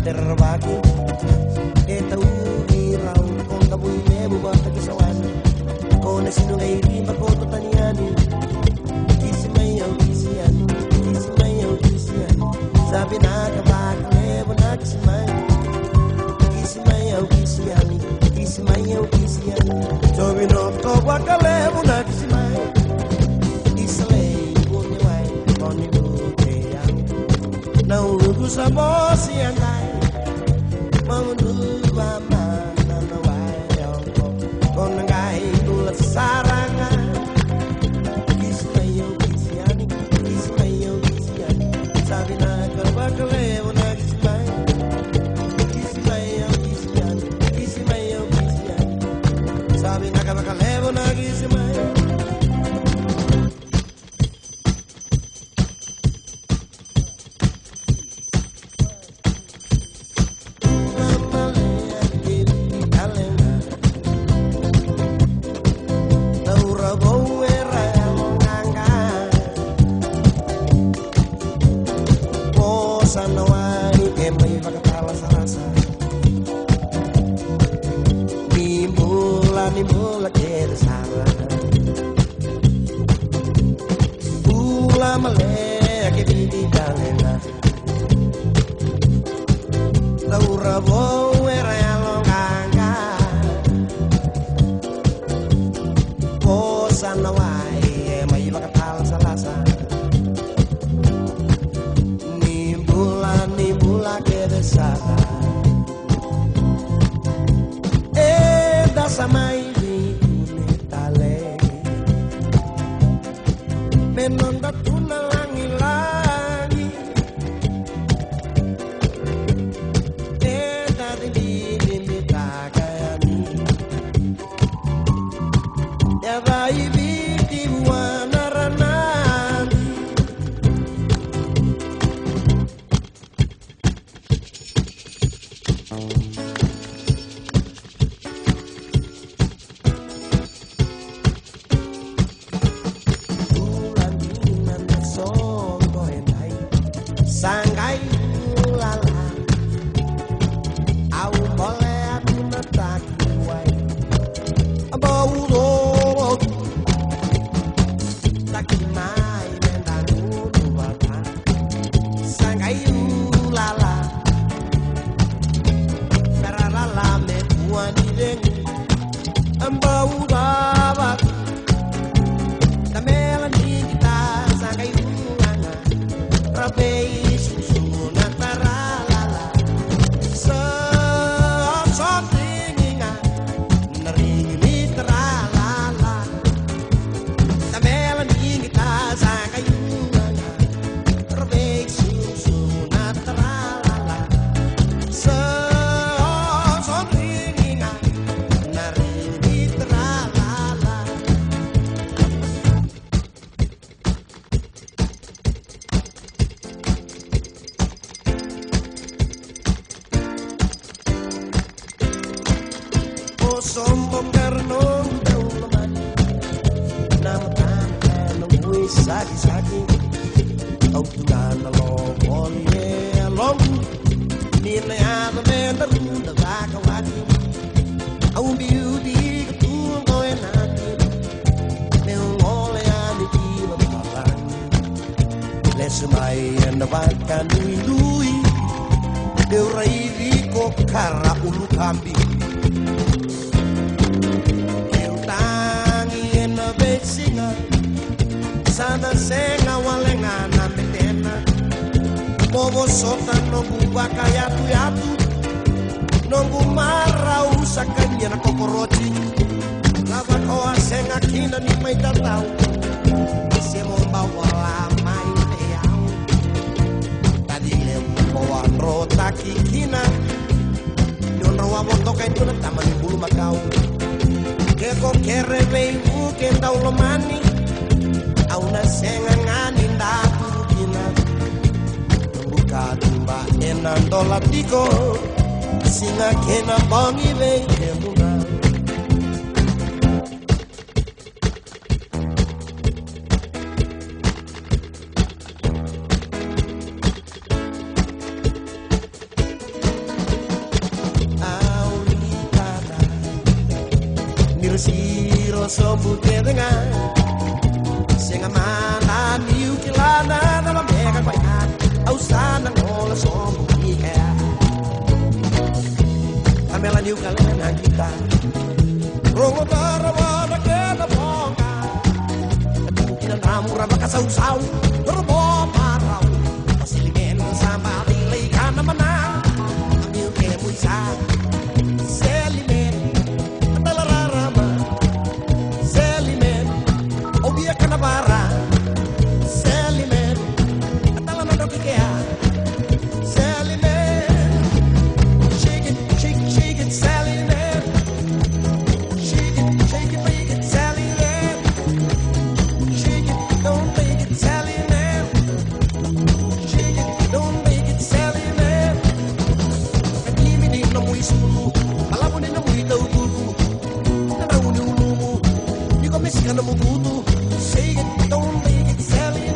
terbagi tahu irau kong kabui mebu bata kisawan kone sinu gairi bakoto taniani kisimayau kisian sabi na kabak mebu na kisimayau kisian sabi no kabak lebu na kisimayau islay bunyi wai koni bute yang nau lugu sabos yang menduba mana nawayong kon ngai dul sarangan kismayo kisian sabi na kabakale una kismayo kisian sabi na kabakale una kismayo sanawani kemay pagkatala sa rasa nimula keda sara pula male ke bidi dalena laura bo era longa oh sanawai kemay pagkatala sa rasa nimula keda sara samai di kunitale menonda tuna langi dari di takayani ya bai biti buana ranani sanggai lala au boleh aku netak kuai bau do tak mai mendang bata sanggai lala karala me kuani deng bau dapat tamelan kita sanggai lala rabe sombong karena dauman nama tanah nungui saki au kana lo boleh long nilai ada mentar da baka wati au beauty ketua koe nanti meu ngole ani tiba malang lesemai anda bakan lui deu raivi ko kara ulu kambing sana senga walenga na metena Bobo sota nunggu bakayatu-yatu, nunggu marau sakanya na kokorochi. Lava koa senga kina ni may tataw, semo bawa may teyaw. Tadile bawa rota kikina, yon rawa boto kay ito na taman yung bulu Macau. Keko kere beibu kentau lomani, au na senga ngani ndaku kina. Kadumba enandola tiko singa kena bongi vei muna. Aulikana nirusiro sobu kedengan singa mana niukilana dalam mega bayan. Ausana ngola sombo ikea Amela niu kalena kita Rongo tarawana kena bonga Kina namura baka sau-sau Terbo parau Pasilimen sama dilay ka na manang Amiu ke muisa Selimen Atalararama Selimen Obia ka na bara Selimen Ikea, Sally man, shake it, Sally man, shake it, make it, Sally man, shake it, don't make it, Sally man, shake it, don't make it, Sally man. Kadimi din na muy sulu, malabo din na muy taututu, nanauni ulumu, di ko miss ka na mubutu, shake it, don't make it, Sally man.